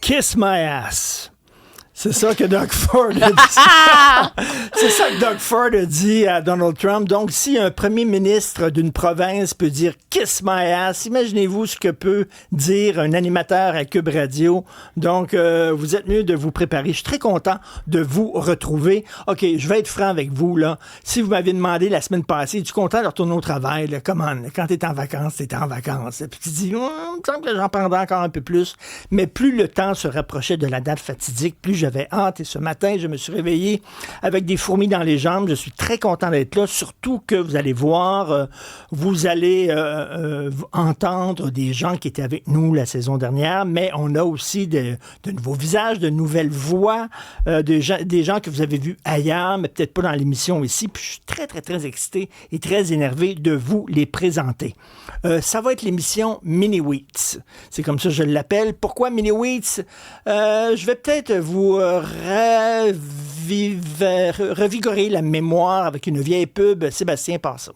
Kiss my ass. C'est ça que Doug Ford a dit. C'est ça que Doug Ford a dit à Donald Trump. Donc, si un premier ministre d'une province peut dire « Kiss my ass », imaginez-vous ce que peut dire un animateur à Cube Radio. Donc, vous êtes mieux de vous préparer. Je suis très content de vous retrouver. OK, je vais être franc avec vous, là. Si vous m'avez demandé la semaine passée, es-tu content de retourner au travail? Là? Come on, quand t'es en vacances, t'es en vacances. Puis tu dis « il me semble que j'en prendrai encore un peu plus ». Mais plus le temps se rapprochait de la date fatidique, plus j'avais hâte. Et ce matin, je me suis réveillé avec des fourmis dans les jambes. Je suis très content d'être là, surtout que vous allez voir, vous allez entendre des gens qui étaient avec nous la saison dernière, mais on a aussi de nouveaux visages, de nouvelles voix, des gens que vous avez vus ailleurs, mais peut-être pas dans l'émission ici. Puis je suis très, très, très excité et très énervé de vous les présenter. Ça va être l'émission Mini Wheats. C'est comme ça que je l'appelle. Pourquoi Mini Wheats? Je vais peut-être vous revigorer la mémoire avec une vieille pub. Sébastien, passe ça.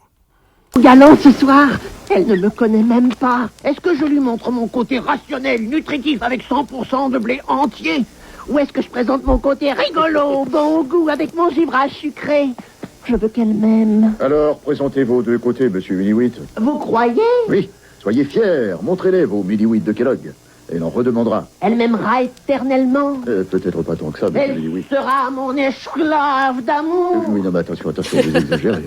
Galant ce soir, elle ne me connaît même pas. Est-ce que je lui montre mon côté rationnel, nutritif, avec 100% de blé entier? Ou est-ce que je présente mon côté rigolo, bon goût, avec mon givrage sucré? Je veux qu'elle m'aime. Alors, présentez vos deux côtés, monsieur Mini-Wheat. Vous croyez? Oui, soyez fiers, montrez-les vos Mini-Wheat de Kellogg. Elle en redemandera. Elle m'aimera éternellement. Peut-être pas tant que ça, monsieur Elle Mini-Wheat. sera mon esclave d'amour. Oui, non, mais attention, vous exagérez.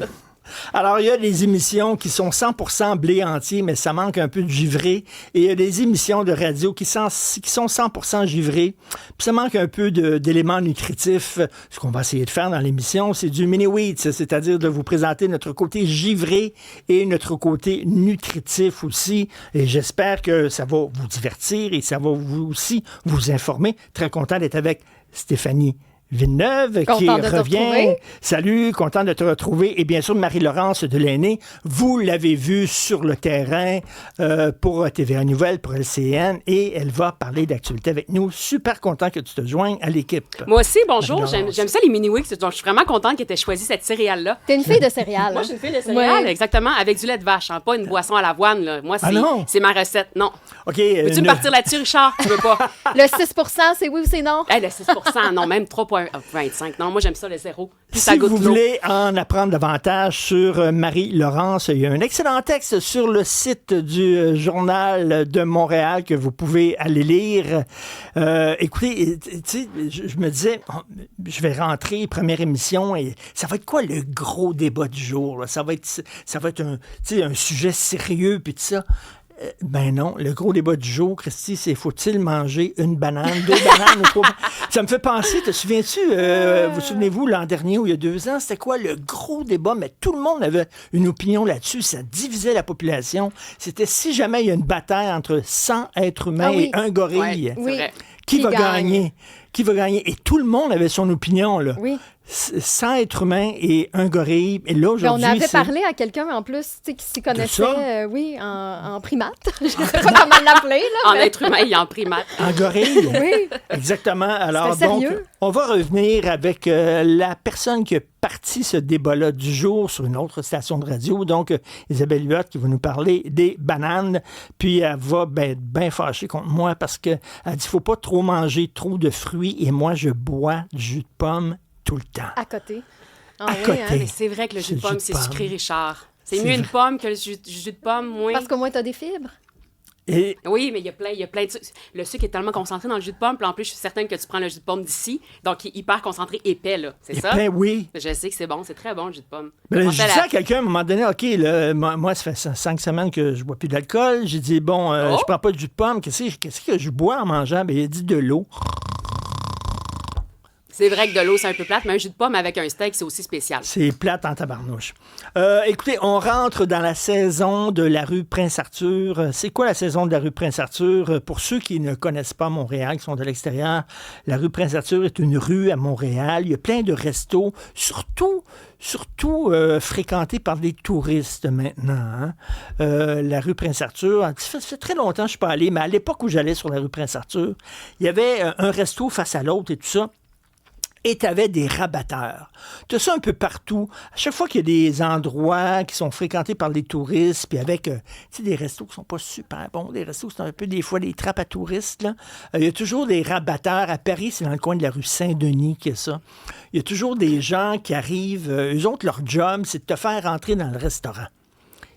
Alors, il y a des émissions qui sont 100% blé entier, mais ça manque un peu de givré. Et il y a des émissions de radio qui sont 100% givré, puis ça manque un peu d'éléments nutritifs. Ce qu'on va essayer de faire dans l'émission, c'est du mini-wheat, c'est-à-dire de vous présenter notre côté givré et notre côté nutritif aussi. Et j'espère que ça va vous divertir et ça va vous aussi vous informer. Très content d'être avec Stéphanie Villeneuve qui revient. Salut, content de te retrouver. Et bien sûr, Marie-Laurence Delaunay, vous l'avez vue sur le terrain pour TVA Nouvelles, pour LCN, et elle va parler d'actualité avec nous. Super content que tu te joignes à l'équipe. Moi aussi, bonjour. J'aime ça les mini-wicks, donc je suis vraiment contente que tu aies choisi cette céréale-là. T'es une fille de céréales. Moi, je suis une fille de céréales, exactement, avec du lait de vache, hein, pas une boisson à l'avoine. Là. Moi, c'est ma recette. Non. OK. Veux-tu me partir là-dessus, Richard? Tu veux pas? Le 6 c'est oui ou c'est non? Le 6 non, même 3,25. Non, moi, j'aime ça, le zéro. Puis si vous voulez en apprendre davantage sur Marie-Laurence, il y a un excellent texte sur le site du Journal de Montréal que vous pouvez aller lire. Écoutez, tu sais, je me disais, je vais rentrer, première émission, et ça va être quoi le gros débat du jour? Là? Ça va être un sujet sérieux, puis tout ça. Ben non, le gros débat du jour, Christy, c'est faut-il manger une banane, 2 bananes ou 3? Ça me fait penser, te souviens-tu, vous souvenez-vous, l'an dernier ou il y a 2 ans, c'était quoi le gros débat? Mais tout le monde avait une opinion là-dessus, ça divisait la population. C'était si jamais il y a une bataille entre 100 êtres humains et un gorille, qui va gagner? Qui va gagner? Et tout le monde avait son opinion, là. Oui. 100 êtres humains et un gorille. Et là, aujourd'hui, on avait parlé à quelqu'un, en plus, qui s'y connaissait, en primate. Je ne sais pas comment l'appeler. Là, en être humain et en primate. En gorille? Oui. Exactement. Alors, donc, on va revenir avec la personne qui a parti ce débat-là du jour sur une autre station de radio. Donc, Isabelle Huot qui va nous parler des bananes. Puis, elle va être bien fâchée contre moi parce qu'elle dit qu'il ne faut pas trop manger trop de fruits. Et moi, je bois du jus de pomme tout le temps. À côté. À côté. Hein? Mais c'est vrai que le jus de pomme, c'est sucré, Richard. C'est mieux une pomme que le jus de pomme, oui. Parce qu'au moins, tu as des fibres. Et... Oui, mais il y a plein de sucre. Le sucre est tellement concentré dans le jus de pomme, puis en plus, je suis certaine que tu prends le jus de pomme d'ici, donc il est hyper concentré, épais, là. C'est ça? Épais, oui. Je sais que c'est bon, c'est très bon, le jus de pomme. Ben, je disais à quelqu'un à un moment donné, OK, là, moi, ça fait 5 semaines que je bois plus d'alcool. J'ai dit, bon, je prends pas de jus de pomme. Qu'est-ce que je bois en mangeant? Ben, il a dit de l'eau. C'est vrai que de l'eau, c'est un peu plate, mais un jus de pomme avec un steak, c'est aussi spécial. C'est plate en tabarnouche. Écoutez, on rentre dans la saison de la rue Prince-Arthur. C'est quoi la saison de la rue Prince-Arthur? Pour ceux qui ne connaissent pas Montréal, qui sont de l'extérieur, la rue Prince-Arthur est une rue à Montréal. Il y a plein de restos, surtout fréquentée par des touristes maintenant. Hein? La rue Prince-Arthur, ça fait très longtemps que je ne suis pas allé, mais à l'époque où j'allais sur la rue Prince-Arthur, il y avait un resto face à l'autre et tout ça. Et tu avais des rabatteurs. Tu as ça un peu partout. À chaque fois qu'il y a des endroits qui sont fréquentés par les touristes, puis avec des restos qui sont pas super bons, des restos c'est un peu des fois des trappes à touristes, là. Il y a toujours des rabatteurs. À Paris, c'est dans le coin de la rue Saint-Denis qu'il y a ça. Il y a toujours des gens qui arrivent. Eux autres, leur job, c'est de te faire rentrer dans le restaurant.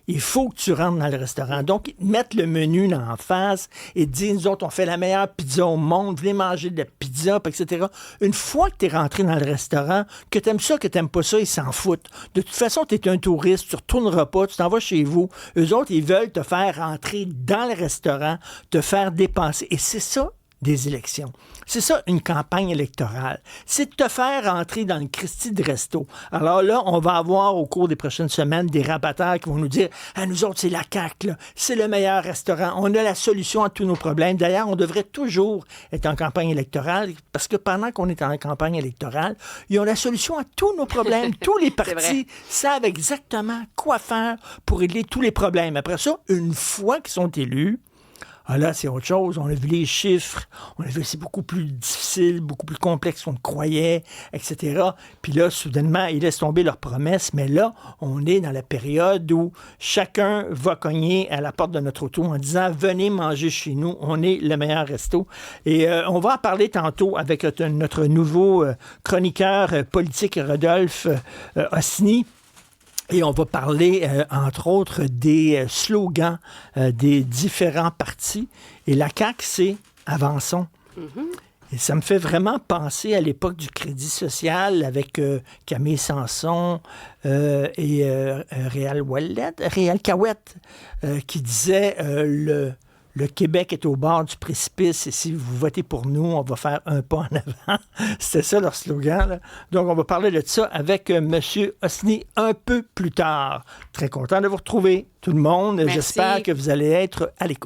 Il faut que tu rentres dans le restaurant. Donc, ils mettent le menu en face et disent, nous autres, on fait la meilleure pizza au monde, venez manger de la pizza, etc. Une fois que tu es rentré dans le restaurant, que tu aimes ça, que tu n'aimes pas ça, ils s'en foutent. De toute façon, tu es un touriste, tu ne retourneras pas, tu t'en vas chez vous. Eux autres, ils veulent te faire rentrer dans le restaurant, te faire dépenser. Et c'est ça, des élections. C'est ça, une campagne électorale. C'est de te faire entrer dans le Christi de resto. Alors là, on va avoir au cours des prochaines semaines des rabatteurs qui vont nous dire « Ah, nous autres, c'est la CAQ, là. C'est le meilleur restaurant. On a la solution à tous nos problèmes. » D'ailleurs, on devrait toujours être en campagne électorale parce que pendant qu'on est en campagne électorale, ils ont la solution à tous nos problèmes. Tous les partis savent exactement quoi faire pour régler tous les problèmes. Après ça, une fois qu'ils sont élus, ah là, c'est autre chose. On a vu les chiffres. On a vu que c'est beaucoup plus difficile, beaucoup plus complexe qu'on le croyait, etc. Puis là, soudainement, ils laissent tomber leurs promesses. Mais là, on est dans la période où chacun va cogner à la porte de notre auto en disant « Venez manger chez nous. On est le meilleur resto. » Et on va en parler tantôt avec notre nouveau chroniqueur politique, Rodolphe Osny. Et on va parler, entre autres, des slogans des différents partis. Et la CAQ, c'est « Avançons ». Et ça me fait vraiment penser à l'époque du Crédit social avec Camille Sanson et Réal Cahouette qui disait le Québec est au bord du précipice et si vous votez pour nous, on va faire un pas en avant. C'était ça leur slogan, là. Donc, on va parler de ça avec M. Osny un peu plus tard. Très content de vous retrouver, tout le monde. Merci. J'espère que vous allez être à l'écoute.